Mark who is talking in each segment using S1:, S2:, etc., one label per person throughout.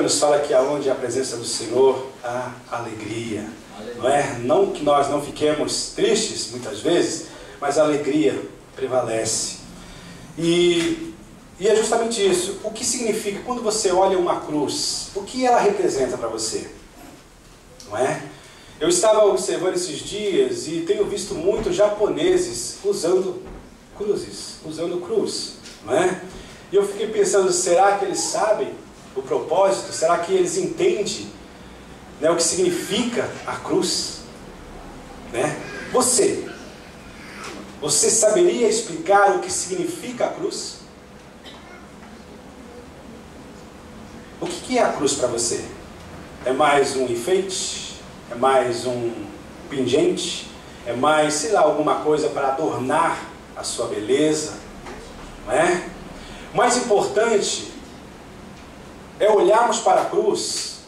S1: nos fala que aonde há a presença do Senhor há alegria. Não é? Não que nós não fiquemos tristes muitas vezes, mas a alegria prevalece. E é justamente isso. O que significa quando você olha uma cruz? O que ela representa para você? Não é? Eu estava observando esses dias e tenho visto muitos japoneses usando cruzes, usando cruz, não é? E eu fiquei pensando, será que eles sabem o propósito? Será que eles entendem, né, o que significa a cruz? Né? Você saberia explicar o que significa a cruz? O que é a cruz para você? É mais um enfeite? É mais um pingente? É mais, sei lá, alguma coisa para adornar a sua beleza? Não é? O mais importante é olharmos para a cruz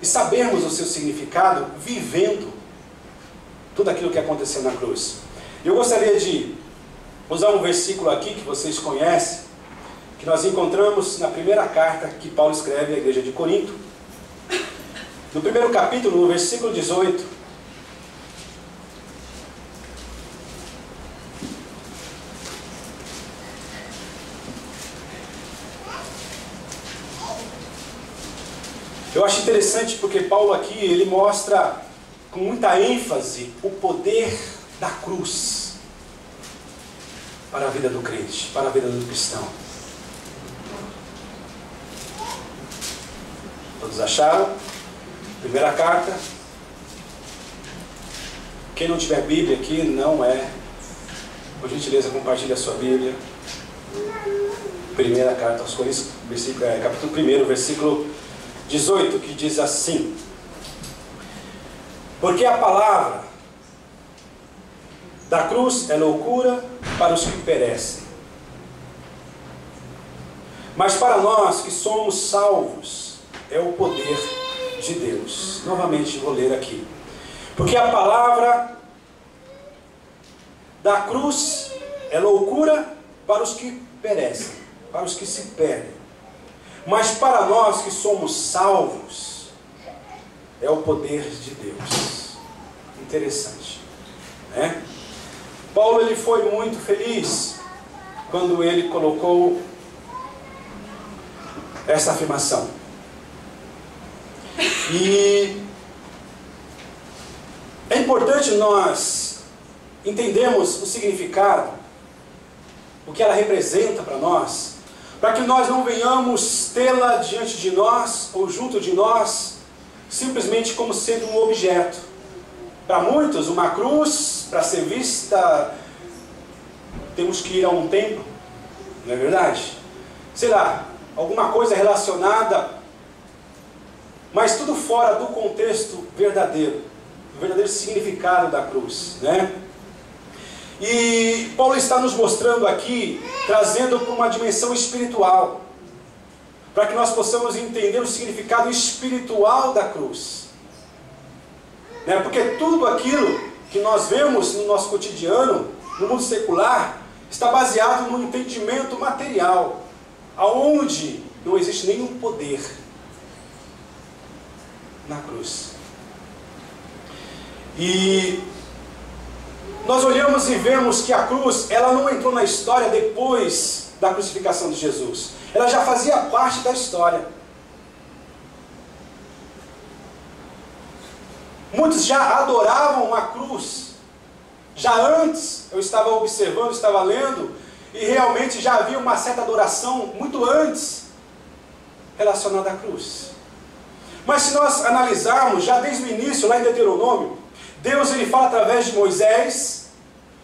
S1: e sabermos o seu significado vivendo tudo aquilo que aconteceu na cruz. Eu gostaria de usar um versículo aqui que vocês conhecem, que nós encontramos na primeira carta que Paulo escreve à igreja de Corinto, no primeiro capítulo, no versículo 18. Eu acho interessante porque Paulo aqui, ele mostra com muita ênfase o poder da cruz para a vida do crente, para a vida do cristão. Todos acharam? Primeira carta. Quem não tiver Bíblia aqui, não é. Por gentileza, compartilhe a sua Bíblia. Primeira carta aos Coríntios, capítulo 1, versículo 18, que diz assim: porque a palavra da cruz é loucura para os que perecem, mas para nós que somos salvos é o poder de Deus. Novamente vou ler aqui. Porque a palavra da cruz é loucura para os que perecem, para os que se perdem, mas para nós que somos salvos é o poder de Deus. Interessante, né? Paulo, ele foi muito feliz quando ele colocou essa afirmação. E é importante nós entendermos o significado, o que ela representa para nós, para que nós não venhamos tê-la diante de nós ou junto de nós simplesmente como sendo um objeto. Para muitos, uma cruz, para ser vista, temos que ir a um templo, não é verdade? Sei lá, alguma coisa relacionada, mas tudo fora do contexto verdadeiro, o verdadeiro significado da cruz, né? E Paulo está nos mostrando aqui, trazendo para uma dimensão espiritual, para que nós possamos entender o significado espiritual da cruz, né? Porque tudo aquilo que nós vemos no nosso cotidiano, no mundo secular, está baseado no entendimento material, aonde não existe nenhum poder na cruz. E nós olhamos e vemos que a cruz, ela não entrou na história depois da crucificação de Jesus. Ela já fazia parte da história. Muitos já adoravam a cruz. Já antes, eu estava observando, estava lendo, e realmente já havia uma certa adoração muito antes relacionada à cruz. Mas se nós analisarmos, já desde o início, lá em Deuteronômio, Deus, ele fala através de Moisés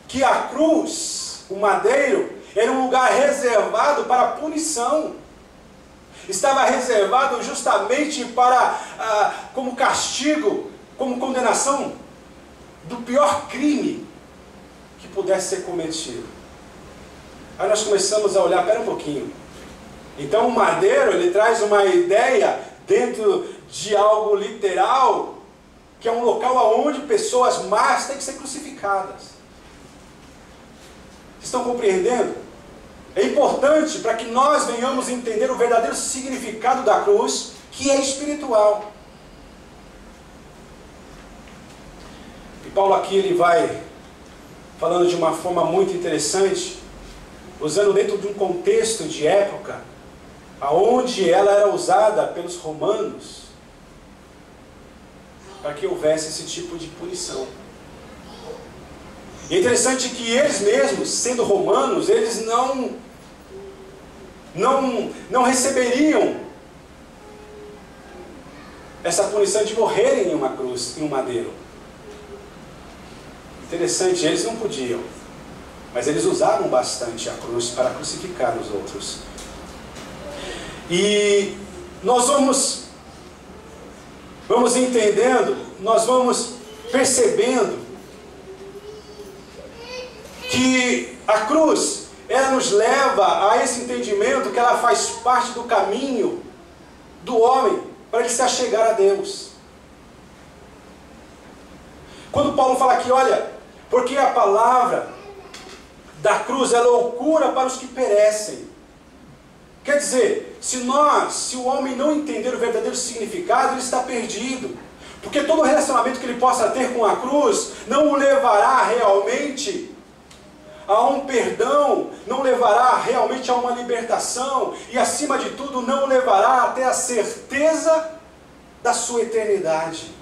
S1: que a cruz, o madeiro, era um lugar reservado para a punição. Estava reservado justamente para, como castigo, como condenação do pior crime que pudesse ser cometido. Aí nós começamos a olhar, pera um pouquinho. Então o madeiro, ele traz uma ideia dentro de algo literal, que é um local onde pessoas más têm que ser crucificadas. Vocês estão compreendendo? é importante para que nós venhamos entender o verdadeiro significado da cruz, que é espiritual. E Paulo aqui ele vai falando de uma forma muito interessante, usando dentro de um contexto de época, aonde ela era usada pelos romanos, para que houvesse esse tipo de punição. E é interessante que eles mesmos, sendo romanos, eles não receberiam essa punição de morrerem em uma cruz, em um madeiro. Interessante, eles não podiam, mas eles usavam bastante a cruz para crucificar os outros. E nós vamos entendendo, nós vamos percebendo que a cruz, ela nos leva a esse entendimento que ela faz parte do caminho do homem para ele se achegar a Deus. Quando Paulo fala aqui, olha, porque a palavra da cruz é loucura para os que perecem. Quer dizer, se o homem não entender o verdadeiro significado, ele está perdido. Porque todo relacionamento que ele possa ter com a cruz não o levará realmente a um perdão, não levará realmente a uma libertação, e acima de tudo não o levará até a certeza da sua eternidade.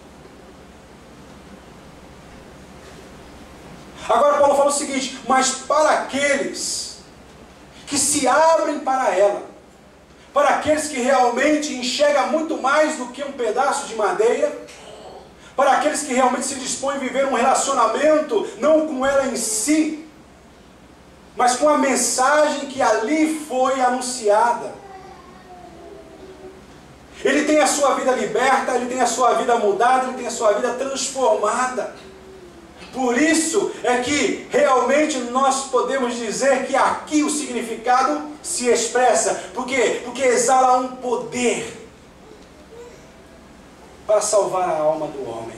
S1: Agora Paulo fala o seguinte, mas para aqueles que se abrem para ela, para aqueles que realmente enxergam muito mais do que um pedaço de madeira, para aqueles que realmente se dispõem a viver um relacionamento, não com ela em si, mas com a mensagem que ali foi anunciada. Ele tem a sua vida liberta, ele tem a sua vida mudada, ele tem a sua vida transformada. Por isso é que realmente nós podemos dizer que aqui o significado se expressa. Por quê? Porque exala um poder para salvar a alma do homem.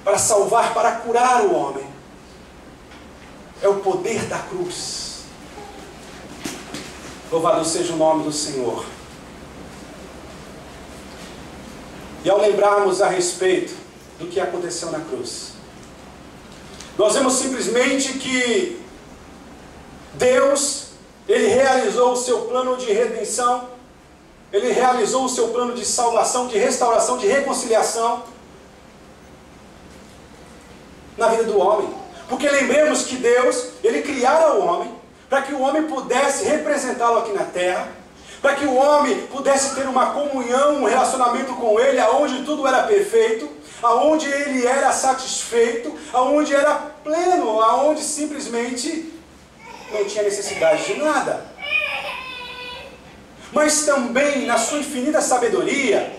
S1: Para salvar, para curar o homem. É o poder da cruz. Louvado seja o nome do Senhor. E ao lembrarmos a respeito do que aconteceu na cruz, nós vemos simplesmente que Deus, Ele realizou o seu plano de redenção, Ele realizou o seu plano de salvação, de restauração, de reconciliação na vida do homem. Porque lembremos que Deus, Ele criara o homem para que o homem pudesse representá-lo aqui na terra, para que o homem pudesse ter uma comunhão, um relacionamento com Ele, aonde tudo era perfeito, aonde Ele era satisfeito, aonde era pleno, aonde simplesmente não tinha necessidade de nada. Mas também, na sua infinita sabedoria,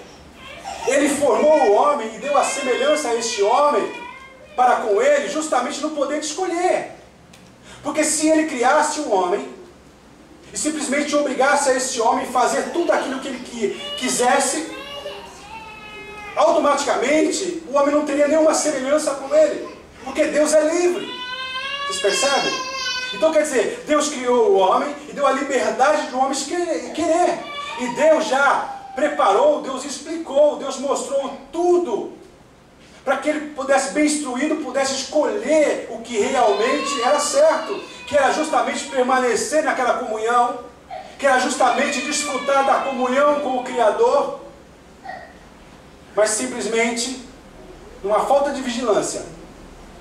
S1: Ele formou o homem e deu a semelhança a este homem, para com Ele, justamente no poder de escolher. Porque se Ele criasse um homem, e simplesmente obrigasse a esse homem a fazer tudo aquilo que ele quisesse, automaticamente o homem não teria nenhuma semelhança com ele, porque Deus é livre. Vocês percebem? Então quer dizer, Deus criou o homem e deu a liberdade do homem querer. E Deus já preparou, Deus explicou, Deus mostrou tudo para que ele pudesse, bem instruído, pudesse escolher o que realmente era certo, que era justamente permanecer naquela comunhão, que era justamente desfrutar da comunhão com o Criador. Mas simplesmente, numa falta de vigilância,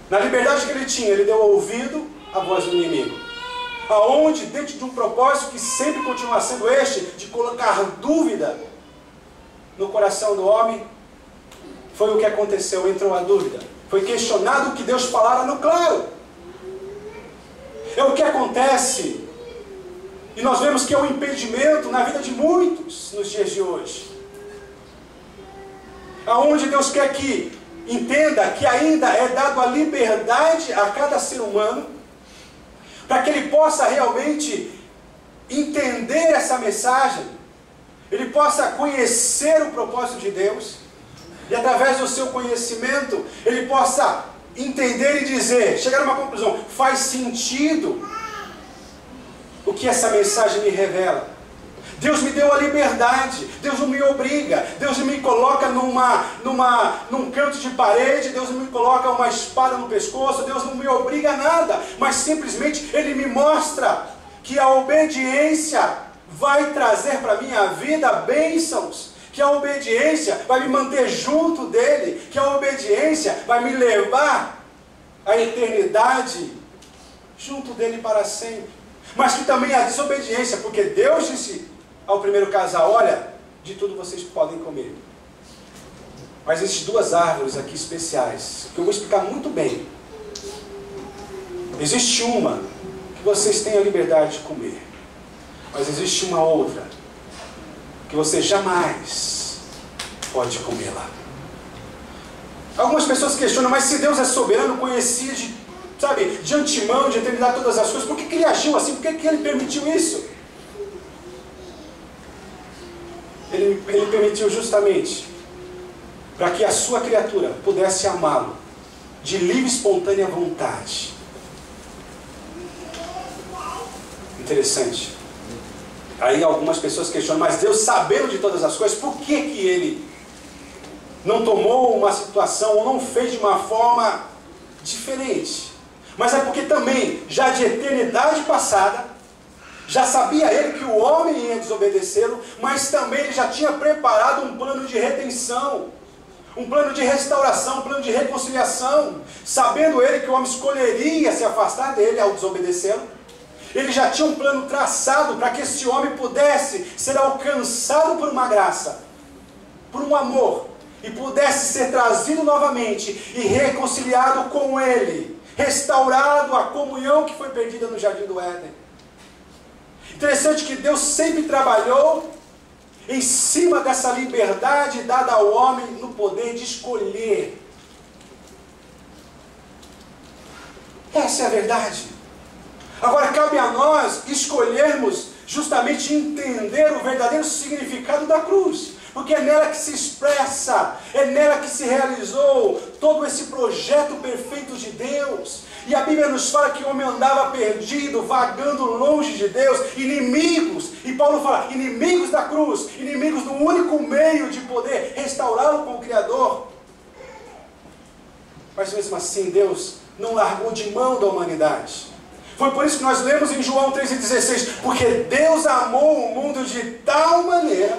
S1: na liberdade que ele tinha, ele deu ouvido à voz do inimigo. Aonde, dentro de um propósito que sempre continua sendo este, de colocar dúvida no coração do homem, foi o que aconteceu, entrou a dúvida. Foi questionado o que Deus falara no claro. É o que acontece, e nós vemos que é um impedimento na vida de muitos nos dias de hoje. Aonde Deus quer que entenda que ainda é dado a liberdade a cada ser humano, para que ele possa realmente entender essa mensagem, ele possa conhecer o propósito de Deus, e através do seu conhecimento, ele possa entender e dizer, chegar a uma conclusão, faz sentido o que essa mensagem me revela? Deus me deu a liberdade, Deus não me obriga, Deus não me coloca num canto de parede, Deus não me coloca uma espada no pescoço, Deus não me obriga a nada, mas simplesmente Ele me mostra que a obediência vai trazer para a minha vida bênçãos, que a obediência vai me manter junto dEle, que a obediência vai me levar à eternidade junto dEle para sempre, mas que também a desobediência, porque Deus disse ao primeiro casal: olha, de tudo vocês podem comer, mas existem duas árvores aqui especiais, que eu vou explicar muito bem. Existe uma que vocês têm a liberdade de comer, mas existe uma outra que você jamais pode comê-la. Algumas pessoas questionam: mas se Deus é soberano, conhecia de antemão, de eternidade todas as coisas, por que Ele agiu assim? Por que Ele permitiu isso? Ele permitiu justamente para que a sua criatura pudesse amá-lo de livre e espontânea vontade. Interessante. Aí algumas pessoas questionam: mas Deus, sabendo de todas as coisas, por que Ele não tomou uma situação ou não fez de uma forma diferente? Mas é porque também, já de eternidade passada, já sabia Ele que o homem ia desobedecê-lo, mas também Ele já tinha preparado um plano de redenção, um plano de restauração, um plano de reconciliação. Sabendo Ele que o homem escolheria se afastar dEle ao desobedecê-lo, Ele já tinha um plano traçado para que esse homem pudesse ser alcançado por uma graça, por um amor, e pudesse ser trazido novamente e reconciliado com Ele, restaurado a comunhão que foi perdida no Jardim do Éden. Interessante que Deus sempre trabalhou em cima dessa liberdade dada ao homem no poder de escolher. Essa é a verdade. Agora cabe a nós escolhermos justamente entender o verdadeiro significado da cruz, porque é nela que se expressa, é nela que se realizou todo esse projeto perfeito de Deus. E a Bíblia nos fala que o homem andava perdido, vagando longe de Deus, inimigos, e Paulo fala, inimigos da cruz, inimigos do único meio de poder restaurá-lo com o Criador. Mas mesmo assim Deus não largou de mão da humanidade. Foi por isso que nós lemos em João 3,16, porque Deus amou o mundo de tal maneira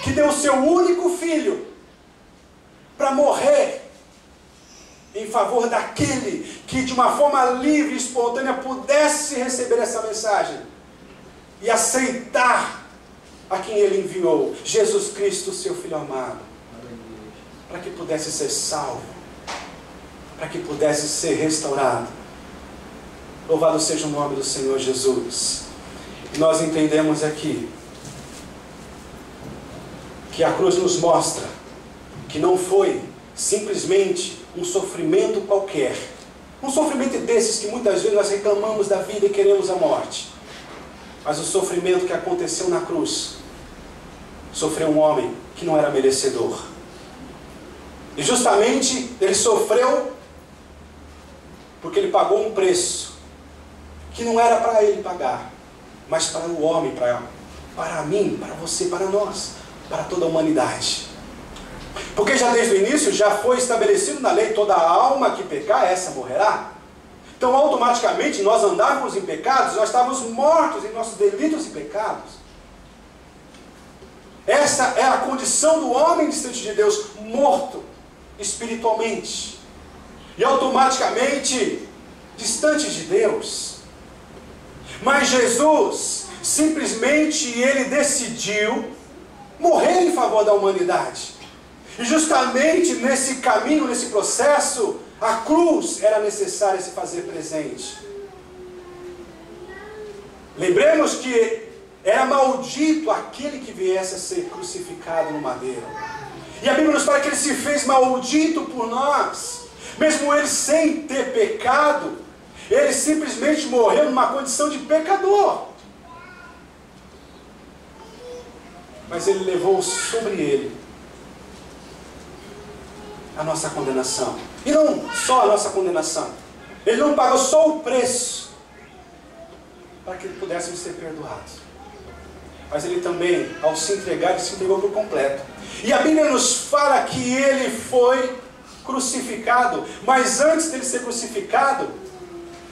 S1: que deu o seu único filho para morrer em favor daquele que de uma forma livre e espontânea pudesse receber essa mensagem e aceitar a quem Ele enviou, Jesus Cristo, seu Filho amado, para que pudesse ser salvo, para que pudesse ser restaurado. Louvado seja o nome do Senhor Jesus. E nós entendemos aqui que a cruz nos mostra que não foi simplesmente um sofrimento qualquer, um sofrimento desses que muitas vezes nós reclamamos da vida e queremos a morte, mas o sofrimento que aconteceu na cruz, sofreu um homem que não era merecedor, e justamente ele sofreu porque ele pagou um preço que não era para ele pagar, mas para o homem, para mim, para você, para nós, para toda a humanidade. Porque já desde o início já foi estabelecido na lei: toda alma que pecar, essa morrerá. Então automaticamente nós andávamos em pecados, nós estávamos mortos em nossos delitos e pecados. Essa é a condição do homem distante de Deus, morto espiritualmente e automaticamente distante de Deus. Mas Jesus simplesmente Ele decidiu morrer em favor da humanidade. E justamente nesse caminho, nesse processo, a cruz era necessária se fazer presente. Lembremos que era maldito aquele que viesse a ser crucificado no madeiro. E a Bíblia nos fala que Ele se fez maldito por nós. Mesmo Ele sem ter pecado, Ele simplesmente morreu numa condição de pecador. Mas Ele levou sobre Ele a nossa condenação. E não só a nossa condenação. Ele não pagou só o preço para para que pudéssemos ser perdoados. Mas ele também, ao se entregar, ele se entregou por completo. E a Bíblia nos fala que ele foi crucificado, mas antes dele ser crucificado,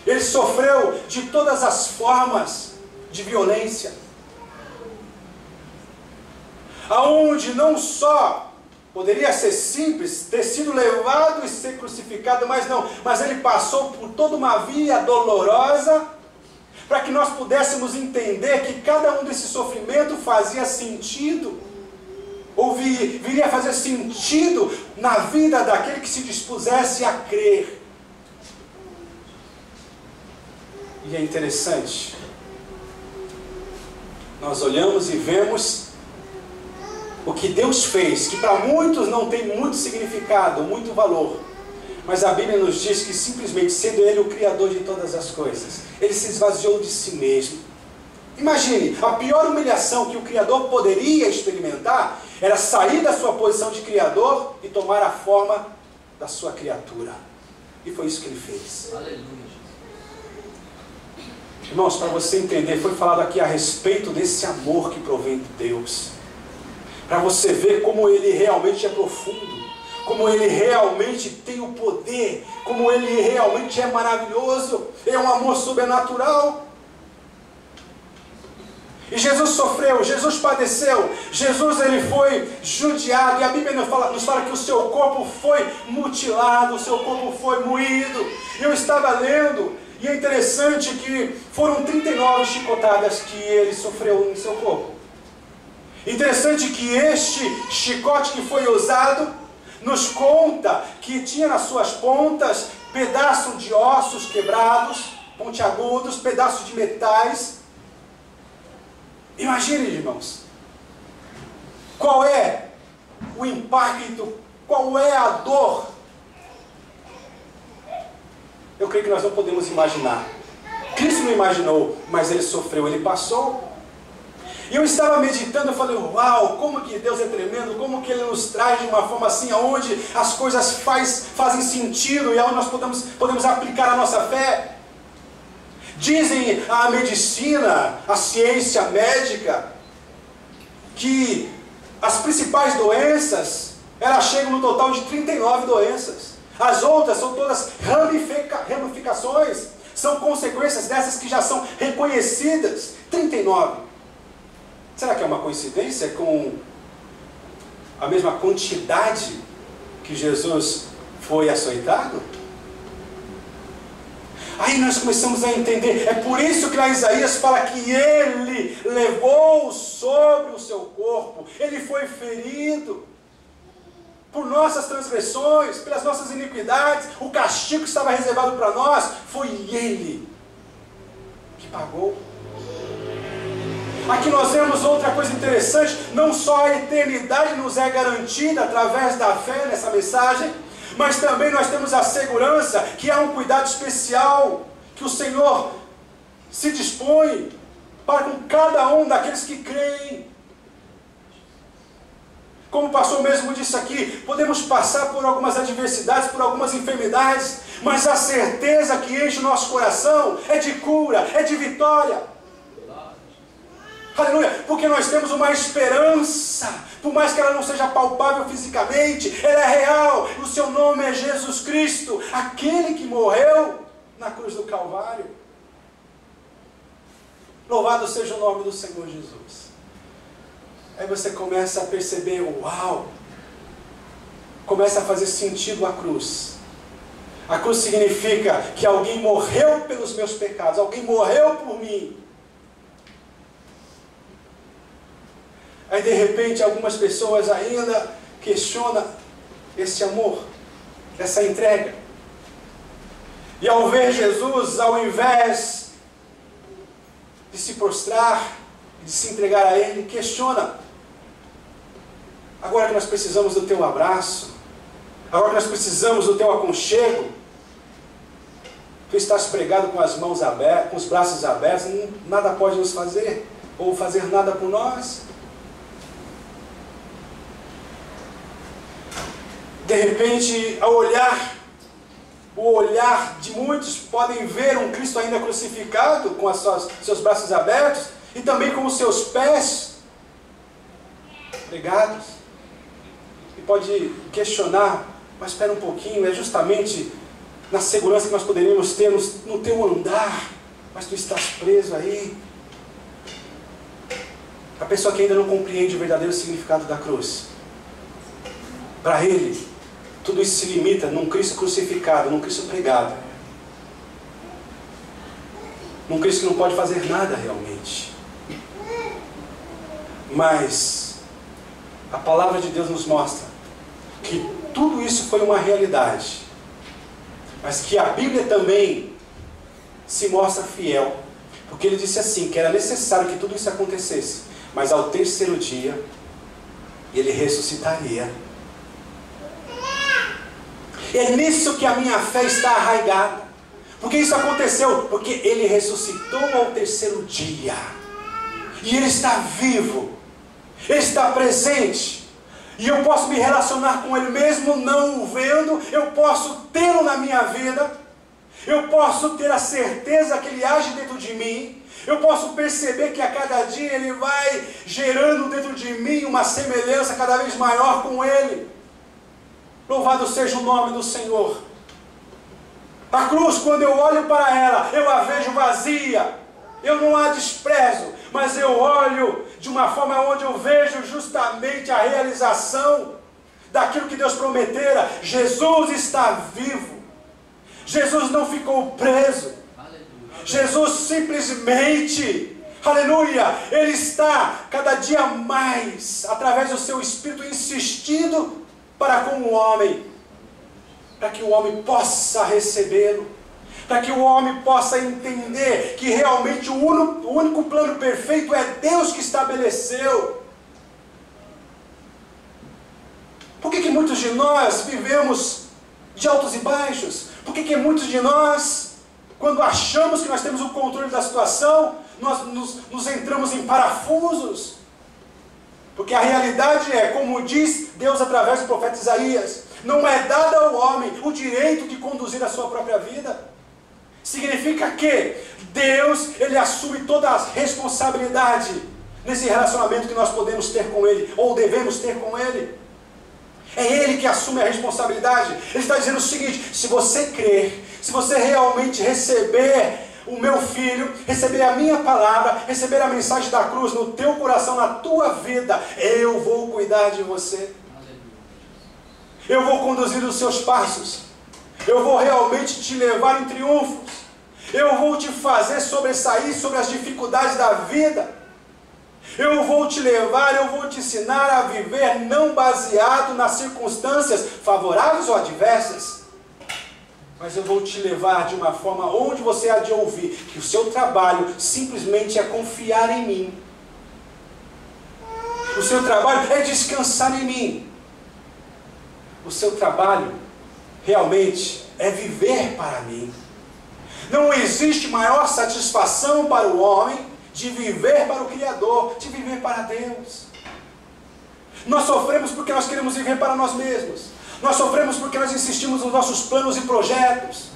S1: ele sofreu de todas as formas de violência, aonde não só poderia ser simples, ter sido levado e ser crucificado, mas ele passou por toda uma via dolorosa, para que nós pudéssemos entender que cada um desses sofrimentos fazia sentido, ou viria a fazer sentido na vida daquele que se dispusesse a crer. E é interessante, nós olhamos e vemos o que Deus fez, que para muitos não tem muito significado, muito valor, mas a Bíblia nos diz que simplesmente sendo Ele o Criador de todas as coisas, Ele se esvaziou de si mesmo. Imagine, a pior humilhação que o Criador poderia experimentar era sair da sua posição de Criador e tomar a forma da sua criatura. E foi isso que Ele fez.
S2: Aleluia.
S1: Irmãos, para você entender, foi falado aqui a respeito desse amor que provém de Deus, para você ver como Ele realmente é profundo, como Ele realmente tem o poder, como Ele realmente é maravilhoso, é um amor sobrenatural. E Jesus sofreu, Jesus padeceu, Jesus ele foi judiado, e a Bíblia nos fala que o seu corpo foi mutilado, o seu corpo foi moído. Eu estava lendo, e é interessante que foram 39 chicotadas que ele sofreu no seu corpo. Interessante que este chicote que foi usado, nos conta que tinha nas suas pontas pedaços de ossos quebrados, pontiagudos, pedaços de metais. Imagine, irmãos, qual é o impacto, qual é a dor. Eu creio que nós não podemos imaginar. Cristo não imaginou, mas Ele sofreu, Ele passou. E eu estava meditando, eu falei, uau, como que Deus é tremendo, como que Ele nos traz de uma forma assim, onde as coisas fazem sentido e onde nós podemos aplicar a nossa fé. Dizem a medicina, a ciência médica, que as principais doenças, elas chegam no total de 39 doenças. As outras são todas ramificações, são consequências dessas que já são reconhecidas. 39. Será que é uma coincidência com a mesma quantidade que Jesus foi açoitado? Aí nós começamos a entender, é por isso que lá Isaías fala que Ele levou sobre o seu corpo, Ele foi ferido por nossas transgressões, pelas nossas iniquidades, o castigo que estava reservado para nós, foi Ele que pagou. Aqui nós vemos outra coisa interessante, não só a eternidade nos é garantida através da fé nessa mensagem, mas também nós temos a segurança que há um cuidado especial que o Senhor se dispõe para com cada um daqueles que creem. Como o pastor mesmo disse aqui, podemos passar por algumas adversidades, por algumas enfermidades, mas a certeza que enche o nosso coração é de cura, é de vitória. Aleluia, porque nós temos uma esperança, por mais que ela não seja palpável fisicamente, ela é real, o seu nome é Jesus Cristo, aquele que morreu na cruz do Calvário. Louvado seja o nome do Senhor Jesus. Aí você começa a perceber, uau, começa a fazer sentido a cruz. A cruz significa que alguém morreu pelos meus pecados, alguém morreu por mim. Aí de repente algumas pessoas ainda questionam esse amor, essa entrega. E ao ver Jesus, ao invés de se prostrar, de se entregar a Ele, questiona. Agora que nós precisamos do Teu abraço, agora que nós precisamos do Teu aconchego, Tu estás pregado com as mãos abertas, com os braços abertos, nada pode nos fazer, ou fazer nada por nós. De repente, ao olhar o olhar de muitos podem ver um Cristo ainda crucificado, com seus braços abertos, e também com os seus pés pregados. E pode questionar, mas espera um pouquinho, é justamente na segurança que nós poderíamos ter no teu andar, mas tu estás preso aí. A pessoa que ainda não compreende o verdadeiro significado da cruz, para ele, tudo isso se limita num Cristo crucificado, num Cristo pregado, num Cristo que não pode fazer nada realmente. Mas a palavra de Deus nos mostra que tudo isso foi uma realidade, mas que a Bíblia também se mostra fiel, porque ele disse assim, que era necessário que tudo isso acontecesse, mas ao terceiro dia ele ressuscitaria. É nisso que a minha fé está arraigada. Porque isso aconteceu, porque ele ressuscitou ao terceiro dia, e ele está vivo, ele está presente, e eu posso me relacionar com ele mesmo não o vendo. Eu posso tê-lo na minha vida, eu posso ter a certeza que ele age dentro de mim, eu posso perceber que a cada dia ele vai gerando dentro de mim uma semelhança cada vez maior com ele. Louvado seja o nome do Senhor. A cruz, quando eu olho para ela, eu a vejo vazia, eu não a desprezo, mas eu olho de uma forma onde eu vejo justamente a realização daquilo que Deus prometera. Jesus está vivo, Jesus não ficou preso, Jesus simplesmente, aleluia, Ele está cada dia mais, através do seu Espírito, insistindo para com o homem, para que o homem possa recebê-lo, para que o homem possa entender que realmente o único plano perfeito é Deus que estabeleceu. Por que muitos de nós vivemos de altos e baixos? Por que muitos de nós, quando achamos que nós temos o controle da situação, nós nos entramos em parafusos? Porque a realidade é, como diz Deus através do profeta Isaías, não é dado ao homem o direito de conduzir a sua própria vida. Significa que Deus, Ele assume toda a responsabilidade nesse relacionamento que nós podemos ter com Ele, ou devemos ter com Ele. É Ele que assume a responsabilidade. Ele está dizendo o seguinte: se você crer, se você realmente receber o meu filho, receber a minha palavra, receber a mensagem da cruz no teu coração, na tua vida, eu vou cuidar de você. Eu vou conduzir os seus passos. Eu vou realmente te levar em triunfos. Eu vou te fazer sobressair sobre as dificuldades da vida. Eu vou te levar, eu vou te ensinar a viver não baseado nas circunstâncias favoráveis ou adversas, mas eu vou te levar de uma forma onde você há de ouvir que o seu trabalho simplesmente é confiar em mim. O seu trabalho é descansar em mim. O seu trabalho realmente é viver para mim. Não existe maior satisfação para o homem de viver para o Criador, de viver para Deus. Nós sofremos porque nós queremos viver para nós mesmos. Nós sofremos porque nós insistimos nos nossos planos e projetos.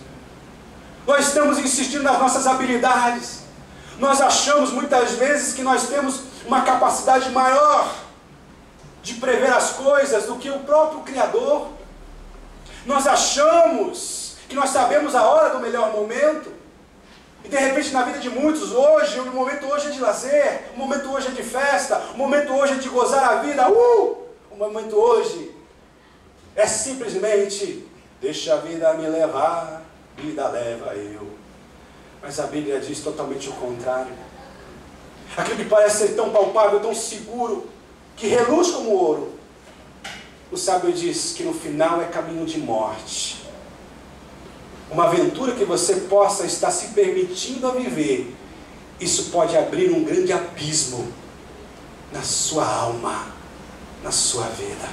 S1: Nós estamos insistindo nas nossas habilidades. Nós achamos muitas vezes que nós temos uma capacidade maior de prever as coisas do que o próprio Criador. Nós achamos que nós sabemos a hora do melhor momento. E de repente na vida de muitos hoje, o momento hoje é de lazer, o momento hoje é de festa, o momento hoje é de gozar a vida. O momento hoje é simplesmente, deixa a vida me levar, vida leva eu. Mas a Bíblia diz totalmente o contrário. Aquilo que parece ser tão palpável, tão seguro, que reluz como ouro, o sábio diz que no final é caminho de morte. Uma aventura que você possa estar se permitindo a viver, isso pode abrir um grande abismo na sua alma, na sua vida.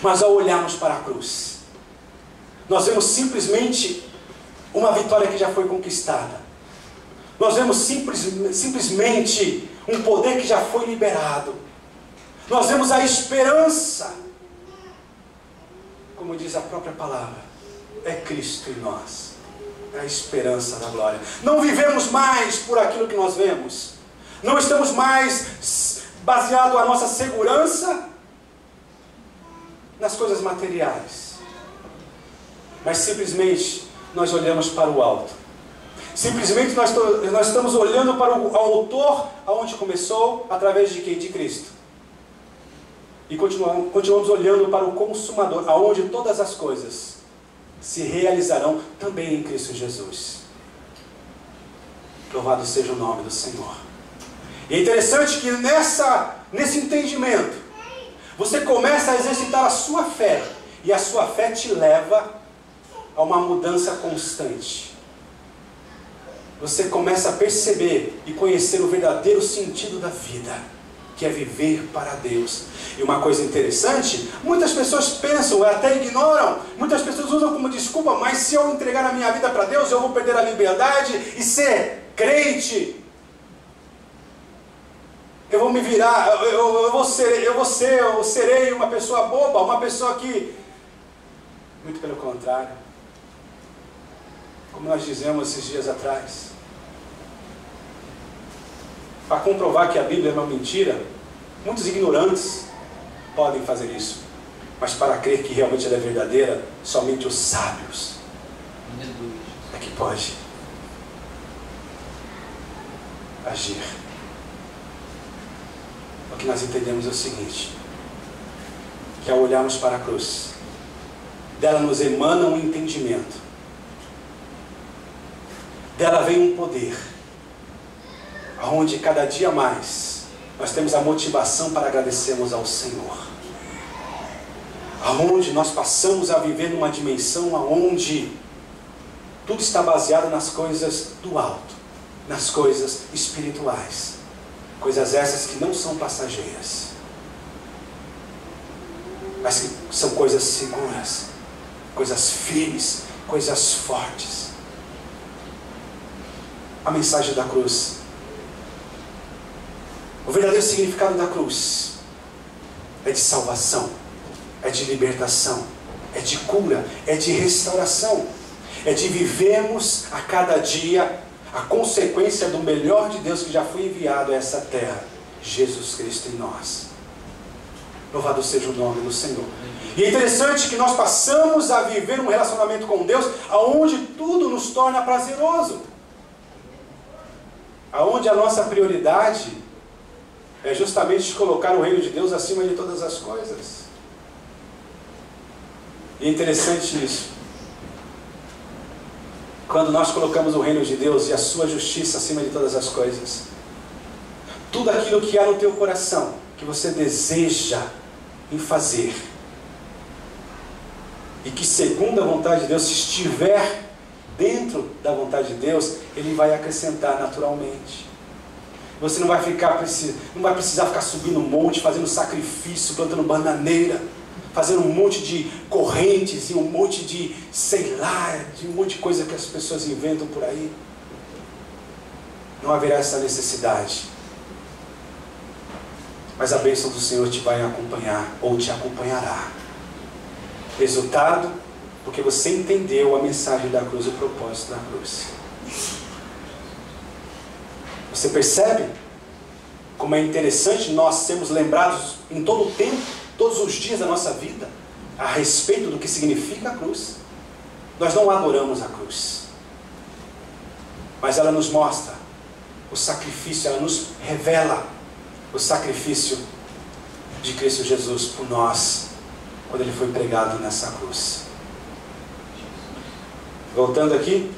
S1: Mas ao olharmos para a cruz, nós vemos simplesmente uma vitória que já foi conquistada. Nós vemos simplesmente um poder que já foi liberado. Nós vemos a esperança, como diz a própria palavra, é Cristo em nós, é a esperança da glória. Não vivemos mais por aquilo que nós vemos, não estamos mais baseados a nossa segurança nas coisas materiais, mas simplesmente nós olhamos para o alto. Simplesmente nós estamos olhando para o autor, aonde começou, através de quem? De Cristo. E continuamos olhando para o consumador, aonde todas as coisas se realizarão também em Cristo Jesus. Louvado seja o nome do Senhor. E é interessante que nesse entendimento, você começa a exercitar a sua fé, e a sua fé te leva a uma mudança constante. Você começa a perceber e conhecer o verdadeiro sentido da vida, que é viver para Deus. E uma coisa interessante, muitas pessoas pensam, até ignoram, muitas pessoas usam como desculpa, mas se eu entregar a minha vida para Deus, eu vou perder a liberdade e ser crente. Eu vou me virar, eu serei uma pessoa boba, uma pessoa que... Muito pelo contrário. Como nós dizemos esses dias atrás, para comprovar que a Bíblia é uma mentira, muitos ignorantes podem fazer isso, mas para crer que realmente ela é verdadeira, somente os sábios é que pode agir. O que nós entendemos é o seguinte, que ao olharmos para a cruz, dela nos emana um entendimento, dela vem um poder, onde cada dia mais nós temos a motivação para agradecermos ao Senhor, aonde nós passamos a viver numa dimensão aonde tudo está baseado nas coisas do alto, nas coisas espirituais, coisas essas que não são passageiras, mas que são coisas seguras, coisas firmes, coisas fortes. A mensagem da cruz, o verdadeiro significado da cruz é de salvação, é de libertação, é de cura, é de restauração, é de vivermos a cada dia a consequência do melhor de Deus que já foi enviado a essa terra, Jesus Cristo em nós. Louvado seja o nome do Senhor. E é interessante que nós passamos a viver um relacionamento com Deus aonde tudo nos torna prazeroso, aonde a nossa prioridade é justamente colocar o reino de Deus acima de todas as coisas. E é interessante isso. Quando nós colocamos o reino de Deus e a sua justiça acima de todas as coisas, tudo aquilo que há no teu coração, que você deseja em fazer, e que segundo a vontade de Deus, se estiver dentro da vontade de Deus, Ele vai acrescentar naturalmente. Você não vai precisar ficar subindo um monte, fazendo sacrifício, plantando bananeira, fazendo um monte de correntes e um monte de, sei lá, de um monte de coisa que as pessoas inventam por aí. Não haverá essa necessidade. Mas a bênção do Senhor te vai acompanhar, ou te acompanhará. Resultado, porque você entendeu a mensagem da cruz, o propósito da cruz. Você percebe como é interessante nós sermos lembrados em todo o tempo, todos os dias da nossa vida, a respeito do que significa a cruz. Nós não adoramos a cruz, mas ela nos mostra o sacrifício, ela nos revela o sacrifício de Cristo Jesus por nós, quando Ele foi pregado nessa cruz. Voltando aqui,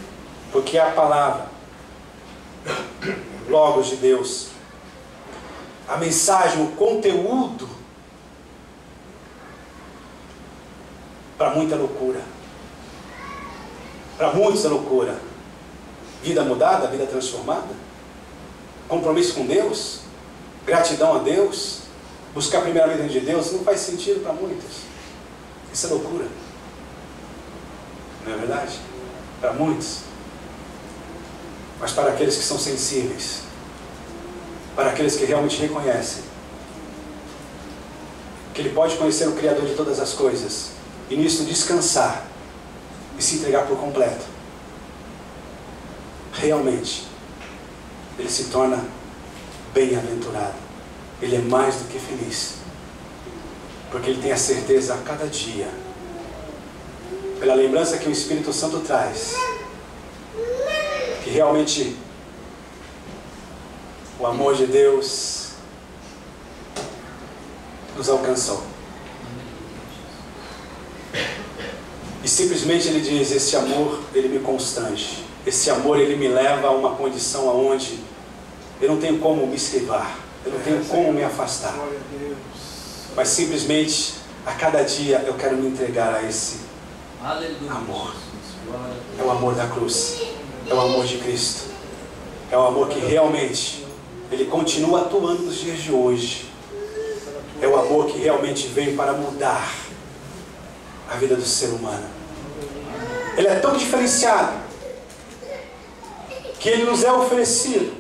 S1: porque a palavra, Logos de Deus, a mensagem, o conteúdo, para muita loucura, para muitos é loucura. Vida mudada, vida transformada, compromisso com Deus, gratidão a Deus, buscar primeiramente de Deus, não faz sentido para muitos. Isso é loucura, não é verdade? Para muitos. Mas para aqueles que são sensíveis, para aqueles que realmente reconhecem que Ele pode conhecer o Criador de todas as coisas e nisso descansar e se entregar por completo, realmente, ele se torna bem-aventurado. Ele é mais do que feliz, porque ele tem a certeza a cada dia, pela lembrança que o Espírito Santo traz, que realmente o amor de Deus nos alcançou. E simplesmente ele diz: esse amor, ele me constrange. Esse amor, ele me leva a uma condição onde eu não tenho como me esquivar, eu não tenho como me afastar. Mas simplesmente, a cada dia, eu quero me entregar a esse amor. É o amor da cruz. É o amor de Cristo. É o amor que realmente, ele continua atuando nos dias de hoje. É o amor que realmente veio para mudar a vida do ser humano. Ele é tão diferenciado que ele nos é oferecido,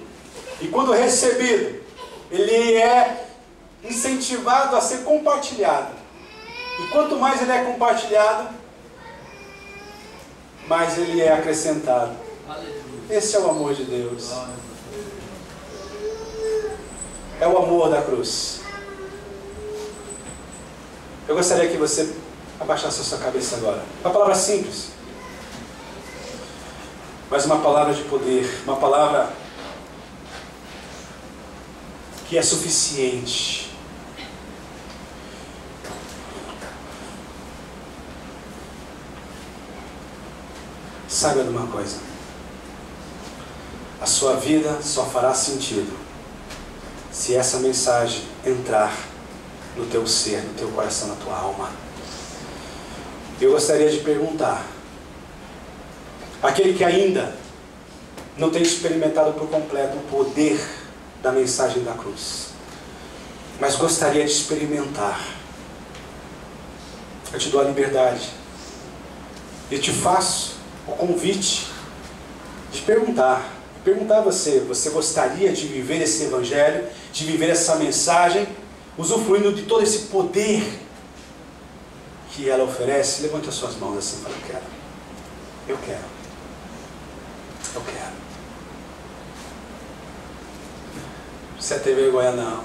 S1: e quando recebido, ele é incentivado a ser compartilhado. E quanto mais ele é compartilhado, mais ele é acrescentado. Esse é o amor de Deus. É o amor da cruz. Eu gostaria que você abaixasse a sua cabeça agora. Uma palavra simples, mas uma palavra de poder, uma palavra que é suficiente. Saiba de uma coisa: a sua vida só fará sentido se essa mensagem entrar no teu ser, no teu coração, na tua alma. Eu gostaria de perguntar: aquele que ainda não tem experimentado por completo o poder da mensagem da cruz, mas gostaria de experimentar, eu te dou a liberdade, e te faço o convite de perguntar a você: você gostaria de viver esse evangelho, de viver essa mensagem, usufruindo de todo esse poder que ela oferece? Levante as suas mãos assim e fala: eu quero. Não precisa ter vergonha não.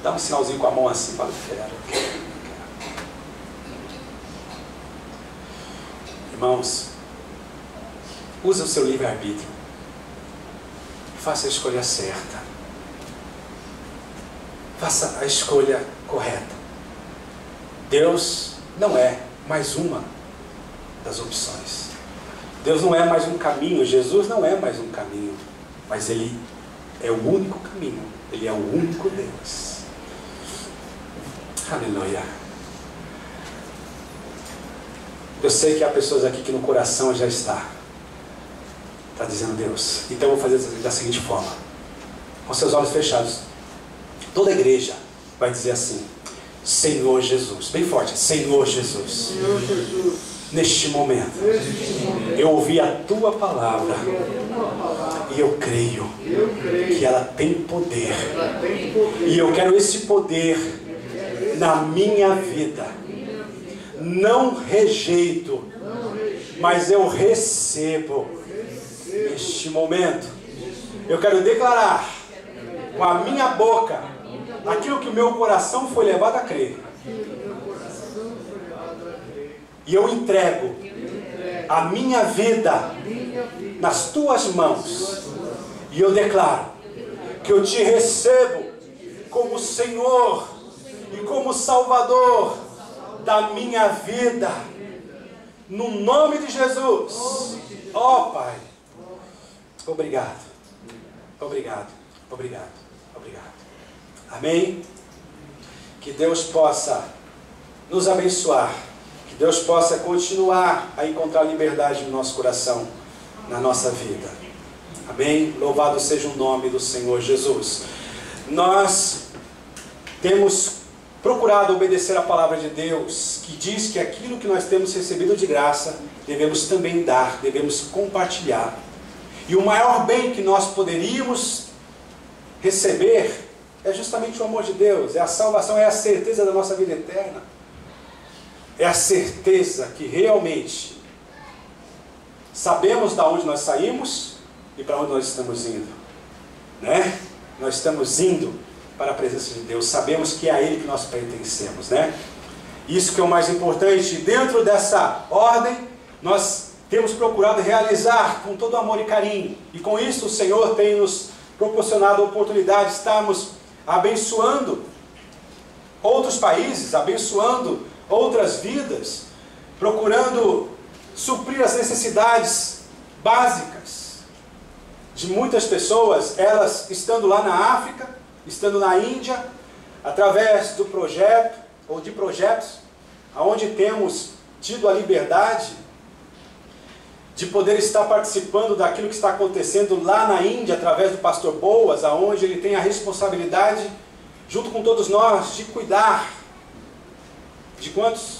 S1: Dá um sinalzinho com a mão assim, fala: eu quero. Irmãos, usa o seu livre-arbítrio. Faça a escolha certa. Faça a escolha correta. Deus não é mais uma das opções. Deus não é mais um caminho. Jesus não é mais um caminho. Mas Ele é o único caminho. Ele é o único Deus. Aleluia. Eu sei que há pessoas aqui que no coração já está dizendo: Deus. Então eu vou fazer da seguinte forma, com seus olhos fechados. Toda a igreja vai dizer assim: Senhor Jesus. Bem forte: Senhor Jesus.
S2: Senhor Jesus.
S1: Neste momento, eu ouvi a tua palavra e eu creio que ela tem poder. E eu quero esse poder na minha vida. Não rejeito, mas eu recebo. Neste momento, eu quero declarar com a minha boca aquilo que o meu coração foi levado a crer. E eu entrego a minha vida nas tuas mãos. E eu declaro que eu te recebo como Senhor e como Salvador da minha vida. No nome de Jesus. Ó Pai, obrigado. Obrigado. Obrigado. Obrigado. Amém? Que Deus possa nos abençoar. Que Deus possa continuar a encontrar liberdade no nosso coração, na nossa vida. Amém? Louvado seja o nome do Senhor Jesus. Nós temos procurado obedecer a palavra de Deus, que diz que aquilo que nós temos recebido de graça, devemos também dar, devemos compartilhar. E o maior bem que nós poderíamos receber é justamente o amor de Deus, é a salvação, é a certeza da nossa vida eterna. é a certeza que realmente sabemos de onde nós saímos e para onde nós estamos indo, né? Nós estamos indo para a presença de Deus, sabemos que é a Ele que nós pertencemos, né? Isso que é o mais importante. Dentro dessa ordem, nós temos procurado realizar com todo amor e carinho, e com isso o Senhor tem nos proporcionado a oportunidade de estarmos abençoando outros países, abençoando outras vidas, procurando suprir as necessidades básicas de muitas pessoas, elas estando lá na África, estando na Índia, através do projeto, ou de projetos, onde temos tido a liberdade de poder estar participando daquilo que está acontecendo lá na Índia, através do pastor Boas, aonde ele tem a responsabilidade, junto com todos nós, de cuidar de quantos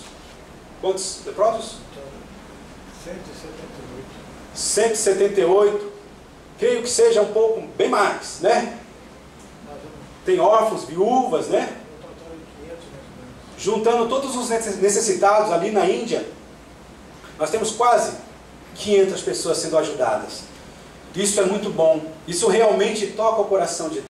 S1: leprosos?
S2: 178.
S1: 178. Creio que seja um pouco, bem mais, né? Tem órfãos, viúvas, né? Juntando todos os necessitados ali na Índia, nós temos quase 500 pessoas sendo ajudadas. Isso é muito bom. Isso realmente toca o coração de Deus.